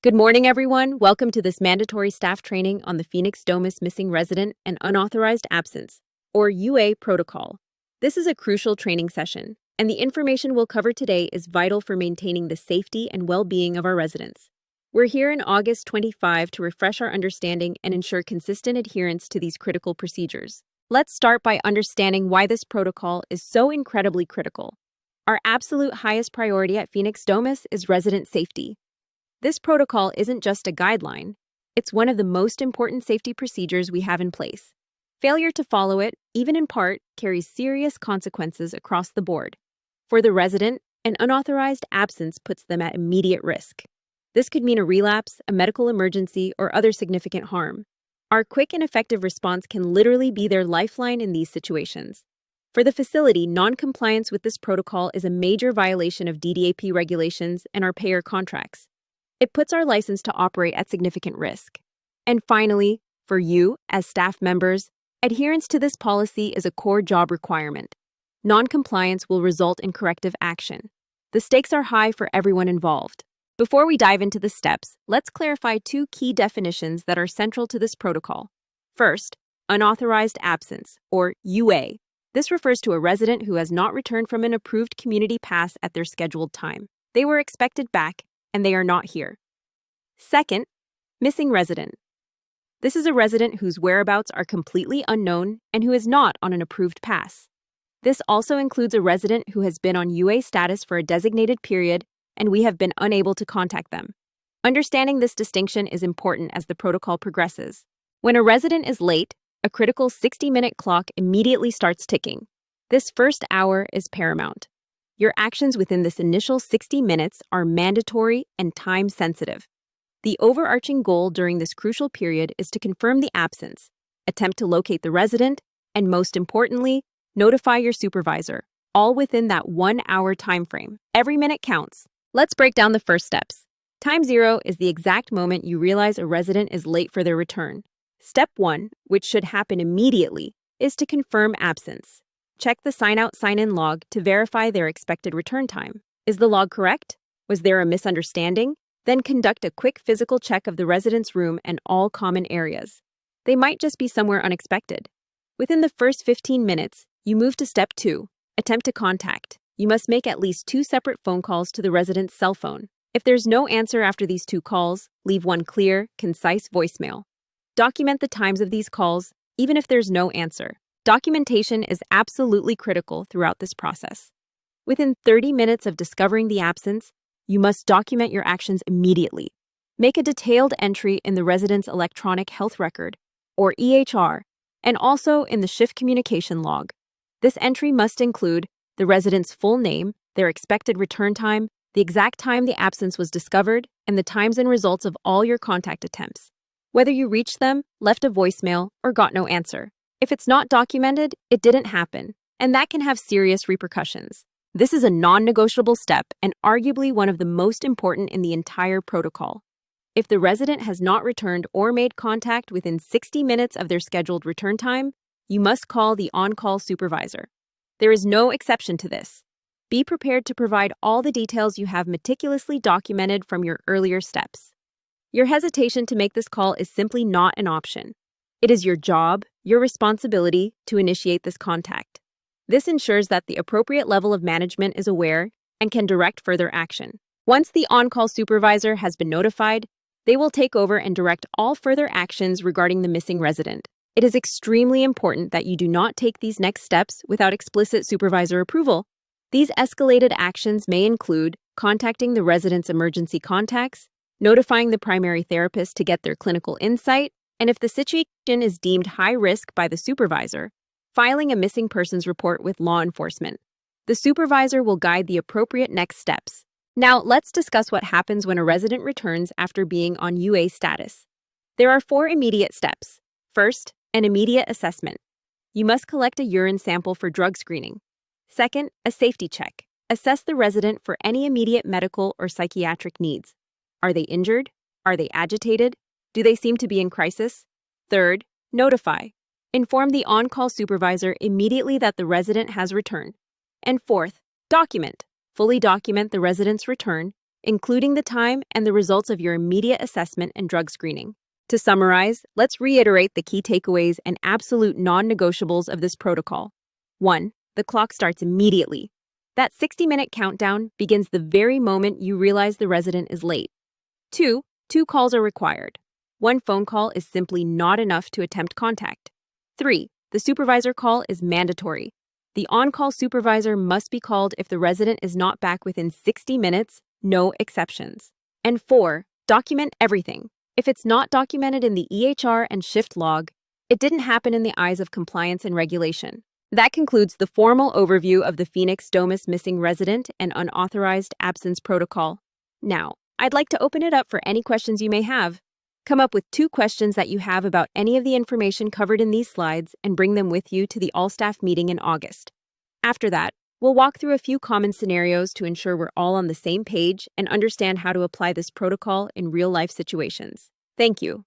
Good morning, everyone. Welcome to this mandatory staff training on the Phoenix Domus Missing Resident and Unauthorized Absence, or UA protocol. This is a crucial training session, and the information we'll cover today is vital for maintaining the safety and well-being of our residents. We're here in August 25 to refresh our understanding and ensure consistent adherence to these critical procedures. Let's start by understanding why this protocol is so incredibly critical. Our absolute highest priority at Phoenix Domus is resident safety. This protocol isn't just a guideline, it's one of the most important safety procedures we have in place. Failure to follow it, even in part, carries serious consequences across the board. For the resident, an unauthorized absence puts them at immediate risk. This could mean a relapse, a medical emergency, or other significant harm. Our quick and effective response can literally be their lifeline in these situations. For the facility, non-compliance with this protocol is a major violation of DDAP regulations and our payer contracts. It puts our license to operate at significant risk. And finally, for you, as staff members, adherence to this policy is a core job requirement. Non-compliance will result in corrective action. The stakes are high for everyone involved. Before we dive into the steps, let's clarify two key definitions that are central to this protocol. First, unauthorized absence, or UA. This refers to a resident who has not returned from an approved community pass at their scheduled time. They were expected back, and they are not here. Second, missing resident. This is a resident whose whereabouts are completely unknown and who is not on an approved pass. This also includes a resident who has been on UA status for a designated period and we have been unable to contact them. Understanding this distinction is important as the protocol progresses. When a resident is late, a critical 60-minute clock immediately starts ticking. This first hour is paramount. Your actions within this initial 60 minutes are mandatory and time-sensitive. The overarching goal during this crucial period is to confirm the absence, attempt to locate the resident, and most importantly, notify your supervisor, all within that 1-hour time frame. Every minute counts. Let's break down the first steps. Time 0 is the exact moment you realize a resident is late for their return. Step 1, which should happen immediately, is to confirm absence. Check the sign-out, sign-in log to verify their expected return time. Is the log correct? Was there a misunderstanding? Then conduct a quick physical check of the resident's room and all common areas. They might just be somewhere unexpected. Within the first 15 minutes, you move to step 2, attempt to contact. You must make at least 2 separate phone calls to the resident's cell phone. If there's no answer after these 2 calls, leave one clear, concise voicemail. Document the times of these calls, even if there's no answer. Documentation is absolutely critical throughout this process. Within 30 minutes of discovering the absence, you must document your actions immediately. Make a detailed entry in the resident's electronic health record, or EHR, and also in the shift communication log. This entry must include the resident's full name, their expected return time, the exact time the absence was discovered, and the times and results of all your contact attempts. Whether you reached them, left a voicemail, or got no answer. If it's not documented, it didn't happen, and that can have serious repercussions. This is a non-negotiable step and arguably one of the most important in the entire protocol. If the resident has not returned or made contact within 60 minutes of their scheduled return time, you must call the on-call supervisor. There is no exception to this. Be prepared to provide all the details you have meticulously documented from your earlier steps. Your hesitation to make this call is simply not an option. It is your job, your responsibility, to initiate this contact. This ensures that the appropriate level of management is aware and can direct further action. Once the on-call supervisor has been notified, they will take over and direct all further actions regarding the missing resident. It is extremely important that you do not take these next steps without explicit supervisor approval. These escalated actions may include contacting the resident's emergency contacts, notifying the primary therapist to get their clinical insight, and if the situation is deemed high risk by the supervisor, filing a missing persons report with law enforcement. The supervisor will guide the appropriate next steps. Now, let's discuss what happens when a resident returns after being on UA status. There are 4 immediate steps. First, an immediate assessment. You must collect a urine sample for drug screening. Second, a safety check. Assess the resident for any immediate medical or psychiatric needs. Are they injured? Are they agitated? Do they seem to be in crisis? Third, notify. Inform the on-call supervisor immediately that the resident has returned. And fourth, document. Fully document the resident's return, including the time and the results of your immediate assessment and drug screening. To summarize, let's reiterate the key takeaways and absolute non-negotiables of this protocol. 1. The clock starts immediately. That 60-minute countdown begins the very moment you realize the resident is late. 2. 2 calls are required. 1 phone call is simply not enough to attempt contact. 3. The supervisor call is mandatory. The on-call supervisor must be called if the resident is not back within 60 minutes, no exceptions. And 4. Document everything. If it's not documented in the EHR and shift log, it didn't happen in the eyes of compliance and regulation. That concludes the formal overview of the Phoenix Domus Missing Resident and Unauthorized Absence Protocol. Now, I'd like to open it up for any questions you may have. Come up with 2 questions that you have about any of the information covered in these slides and bring them with you to the all-staff meeting in August. After that, we'll walk through a few common scenarios to ensure we're all on the same page and understand how to apply this protocol in real-life situations. Thank you.